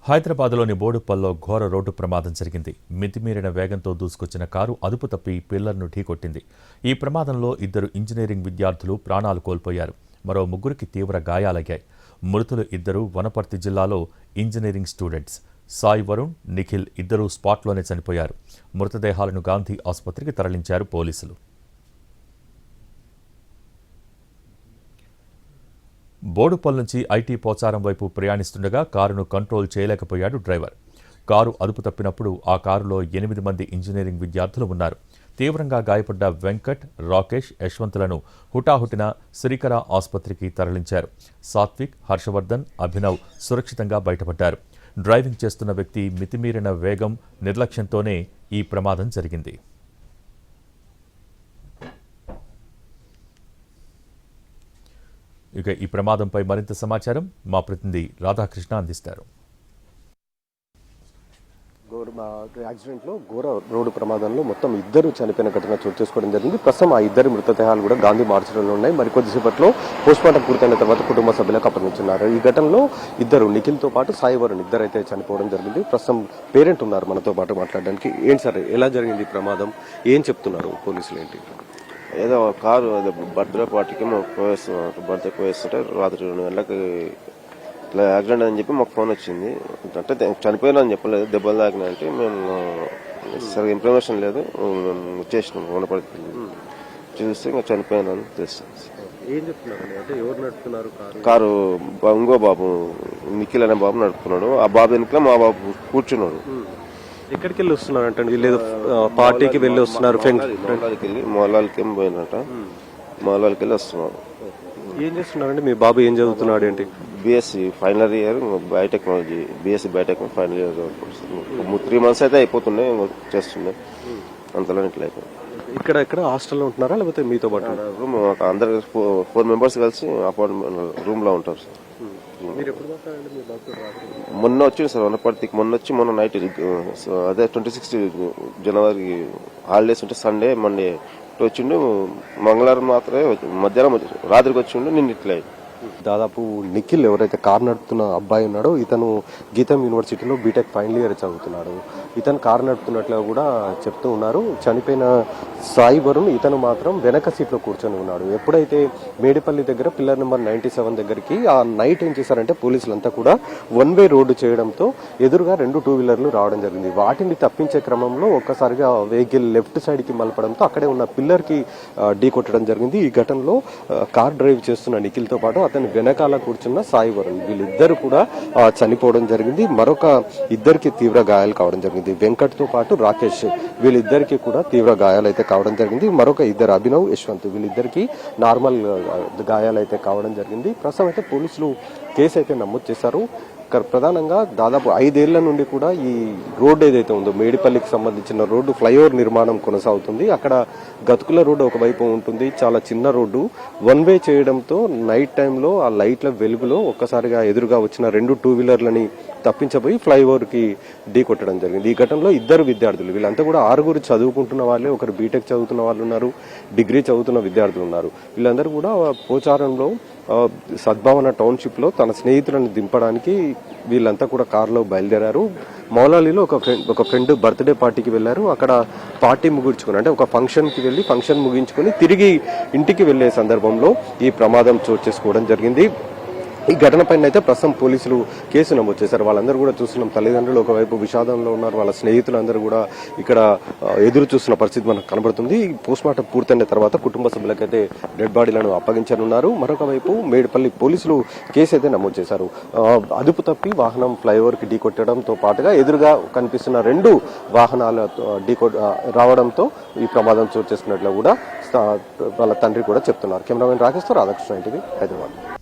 హైదరాబాద్లోని బోడుప్పల్లో ఘోర రోడ్డు ప్రమాదం జరిగింది. మితిమీరిన వేగంతో దూసుకొచ్చిన కారు అదుపు తప్పి పిల్లర్ను ఢీకొట్టింది. ఈ ప్రమాదంలో 2 ఇంజనీరింగ్ విద్యార్థులు ప్రాణాలు కోల్పోయారు. మరో 3కి తీవ్ర గాయాలయ్యాయి. మృతులు 2 వనపర్తి జిల్లాలో ఇంజనీరింగ్ స్టూడెంట్స్. సాయి వరుణ్, నిఖిల్ 2 స్పాట్లోనే చనిపోయారు. మృతదేహాలను గాంధీ ఆసుపత్రికి తరలించారు పోలీసులు. బోడుప్పల్ నుంచి ఐటీ పోచారం వైపు ప్రయాణిస్తుండగా కారును కంట్రోల్ చేయలేకపోయాడు డ్రైవర్. కారు అదుపు తప్పినప్పుడు ఆ కారులో 8 మంది ఇంజనీరింగ్ విద్యార్థులు ఉన్నారు. తీవ్రంగా గాయపడ్డ వెంకట్, రాకేష్, యశ్వంతులను హుటాహుటిన సిరికర ఆసుపత్రికి తరలించారు. సాత్విక్, హర్షవర్ధన్, అభినవ్ సురక్షితంగా బయటపడ్డారు. డ్రైవింగ్ చేస్తున్న వ్యక్తి మితిమీరిన వేగం, నిర్లక్ష్యంతోనే ఈ ప్రమాదం జరిగింది. ఇక ఈ ప్రమాదంపై మరింత సమాచారం మా ప్రతినిధి రాధాకృష్ణ అందిస్తారు. యాక్సిడెంట్లో ఘోర రోడ్డు ప్రమాదంలో మొత్తం 2 చనిపోయిన ఘటన చోటు చేసుకోవడం జరిగింది. ప్రస్తుతం ఆ 2 మృతదేహాలు కూడా గాంధీ మార్చడంలో ఉన్నాయి. మరికొద్దిసేపట్లో పోస్ట్మార్టం పూర్తయిన తర్వాత కుటుంబ సభ్యులకు అప్పగించున్నారు. ఈ ఘటనలో 2 నిఖిల్తో పాటు సాయి వరుణ్ 2 అయితే చనిపోవడం జరిగింది. ప్రస్తుతం పేరెంట్ ఉన్నారు మనతో పాటు మాట్లాడడానికి. ఏంటి సార్, ఎలా జరిగింది ఈ ప్రమాదం, ఏం చెప్తున్నారు పోలీసులు? ఏంటి, ఏదో కారు బర్త్డే పార్టీకి మాకు బర్త్డే పోయేస్తుంటే రాత్రి 2 గంటలకు ఇట్లా యాక్సిడెంట్ అని చెప్పి మాకు ఫోన్ వచ్చింది. అంటే చనిపోయినా అని చెప్పలేదు, దెబ్బలు తాకినా అంటే మేము సరిగ్గా ఇన్ఫర్మేషన్ లేదు, వచ్చేసినాం వనపర్తి. చూస్తే ఇంకా చనిపోయినా అని తెలుస్తుంది. ఏం చెప్తున్నారు అంటే ఎవరు నడుపుతున్నారు కారు? ఇంకో బాబు నిఖిల్ అనే బాబు నడుపుతున్నాడు. ఆ బాబు వెనుకలో మా బాబు కూర్చున్నాడు. ఎక్కడికి వెళ్ళి వస్తున్నారు అంటే వీళ్ళు పార్టీకి వెళ్ళి వస్తున్నారు. మొలాలకి ఏం పోయినట, మొలాలకి వెళ్ళి వస్తున్నారు. ఏం చేస్తున్నారంటే మీ బాబు ఏం చదువుతున్నాడు? ఏంటి? BSc final year biotechnology, BSc biotechnology final year 3 months అయితే అయిపోతుండే, చేస్తుండే. అంతలో ఇట్లా అయిపోయింది. ఇక్కడ హాస్టల్లో ఉంటున్నారా లేకపోతే మీతో పాటు? రూమ్ అందరు 4 members కలిసి అపార్ట్మెంట్ రూమ్ లో ఉంటారు సార్. మొన్న వచ్చింది సార్ వనపర్తికి. మొన్న నైట్ అదే 26 జనవరి హాలిడేస్ ఉంటే సండే మండే వచ్చిండు. మంగళవారం మాత్రమే మధ్యాహ్నం రాత్రికి వచ్చిండు. నిన్న ఇట్లా దాదాపు నిఖిల్ ఎవరైతే కారు నడుపుతున్న అబ్బాయి ఉన్నాడో ఇతను గీతం యూనివర్సిటీలో బీటెక్ ఫైనల్ ఇయర్ చదువుతున్నాడు. ఇతను కారు నడుపుతున్నట్లు కూడా చెప్తూ ఉన్నారు. చనిపోయిన సాయి వరుణ్ ఇతను మాత్రం వెనక సీట్లో కూర్చొని ఉన్నాడు. ఎప్పుడైతే మేడిపల్లి దగ్గర పిల్లర్ నెంబర్ 97 దగ్గరికి ఆ నైట్ ఏం చేశారంటే పోలీసులంతా కూడా 1-way రోడ్డు చేయడంతో ఎదురుగా 2 2-wheelerలు రావడం జరిగింది. వాటిని తప్పించే క్రమంలో ఒక్కసారిగా వెహికల్ లెఫ్ట్ సైడ్ కి మలపడంతో అక్కడే ఉన్న పిల్లర్ కి ఢీ కొట్టడం జరిగింది. ఈ ఘటనలో కార్ డ్రైవ్ చేస్తున్న నిఖిల్ తో పాటు అతని వెనకాల కూర్చున్న సాయి వరుణ్ వీళ్ళిద్దరు కూడా చనిపోవడం జరిగింది. మరొక 2కి తీవ్ర గాయాలు కావడం జరిగింది. వెంకట్ తో పాటు రాకేష్ వీళ్ళిద్దరికి కూడా తీవ్ర గాయాలు అయితే కావడం జరిగింది. మరొక 2 అభినవ్, యశ్వంత్ వీళ్ళిద్దరికి నార్మల్ గాయాలు అయితే కావడం జరిగింది. ప్రస్తుతం అయితే పోలీసులు కేసు అయితే నమోదు చేశారు. ప్రధానంగా దాదాపు 5 ఏళ్ల నుండి కూడా ఈ రోడ్డు ఏదైతే ఉందో మేడిపల్లికి సంబంధించిన రోడ్డు ఫ్లైఓవర్ నిర్మాణం కొనసాగుతుంది. అక్కడ గతుకుల రోడ్డు ఒకవైపు ఉంటుంది, చాలా చిన్న రోడ్డు. 1-way చేయడంతో నైట్ టైంలో ఆ లైట్ల వెలుగులో ఒక్కసారిగా ఎదురుగా వచ్చిన 2 2-wheelerలని తప్పించబోయి ఫ్లైఓవర్ కి ఢీ కొట్టడం జరిగింది. ఈ ఘటనలో 2 విద్యార్థులు, వీళ్ళంతా కూడా 6 చదువుకుంటున్న వాళ్ళే. ఒకరు బీటెక్ చదువుతున్న వాళ్ళు ఉన్నారు, డిగ్రీ చదువుతున్న విద్యార్థులు ఉన్నారు. వీళ్ళందరూ కూడా పోచారంలో సద్భావన టౌన్షిప్ లో తన స్నేహితులను దింపడానికి వీళ్ళంతా కూడా కారులో బయలుదేరారు. మౌలాలీలో ఒక ఫ్రెండ్ బర్త్డే పార్టీకి వెళ్లారు. అక్కడ పార్టీ ముగించుకుని అంటే ఒక ఫంక్షన్ కి వెళ్లి ఫంక్షన్ ముగించుకుని తిరిగి ఇంటికి వెళ్లే సందర్భంలో ఈ ప్రమాదం చోటు చేసుకోవడం జరిగింది. ఈ ఘటనపైన అయితే ప్రస్తుతం పోలీసులు కేసు నమోదు చేశారు. వాళ్ళందరూ కూడా చూస్తున్నాం, తల్లిదండ్రులు ఒకవైపు విషాదంలో ఉన్నారు, వాళ్ళ స్నేహితులందరూ కూడా ఇక్కడ ఎదురు చూస్తున్న పరిస్థితి మనకు కనబడుతుంది. పోస్ట్మార్టం పూర్తయిన తర్వాత కుటుంబ సభ్యులకైతే డెడ్ బాడీలను అప్పగించనున్నారు. మరొక వైపు మేడిపల్లి పోలీసులు కేసు అయితే నమోదు చేశారు. అదుపు తప్పి వాహనం ఫ్లైఓవర్ కి ఢీకొట్టడంతో పాటుగా ఎదురుగా కనిపిస్తున్న 2 వాహనాల రావడంతో ఈ ప్రమాదం చోటు చేసుకున్నట్లు కూడా వాళ్ళ తండ్రి కూడా చెప్తున్నారు. కెమెరామెన్ రాకేష్తో రాధాకృష్ణ, ఎన్టీవీ, హైదరాబాద్.